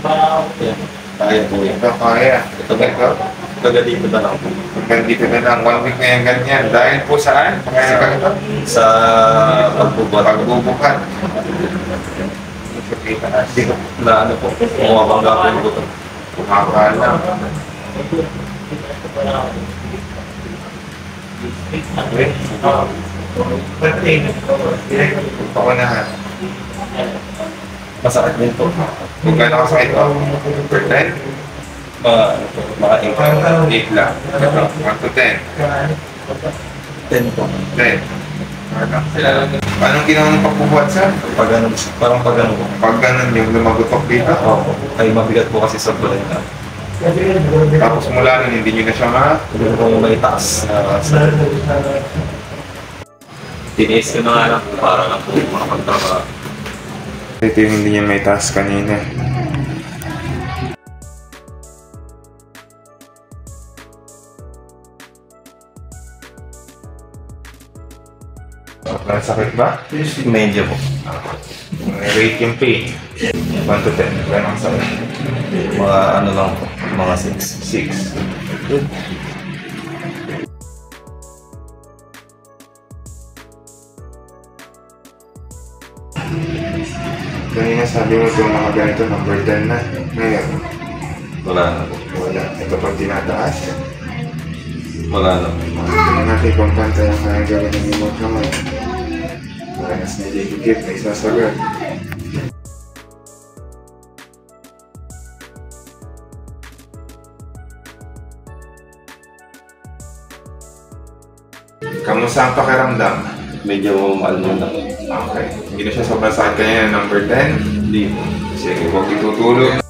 Yan. Kaya po yan. Ito kaya. Ito ba? Ito. Taga dito na lang po. Hanggang dito na lang. 1 week na yan ganyan. Dahil po saan? Kasi ka ito? Sa pagbubuhat. Pagbubukat. Hindi ko na ano po. Bumabangga po yung buto. Kumakala. Pakunahan. Masakit din po. Kung gano'n kasakit ito? Per 10? Ano po, mga 8 lang. Ito, 1 to 10. 10 po. 10. Anong ginawa ng pagbubuhat sa? Pag ganun, parang pag ganun po. Pag ganun yung lumagutok dito. Opo. Ay mabigat po kasi sa bulay na. Tapos mula nun, hindi nyo na siya Hindi po yung may taas. Tiniis ko na nga lang para lang po makapagtrabaho. Ito yung hindi niya may task kanina. Sakit ba? Medyo po. Rate yung pain. 1 to 10. Ganang sakit. Mga ano lang po. Mga 6. 6. Kanina sabi mo itong mga ganito number 10 na. Ngayon, Wala na po. wala. Ito pag tinataas. Wala na po. Tingnan natin kung pantay ang kaya gawin ng remote naman. Maras na iligigit na isasagot. Kamusta ang pakiramdam? Medyo maalman lang. Okay. Hindi na siya sobrang sakit kanina number 10. Hindi po. Sige, huwag itutulog.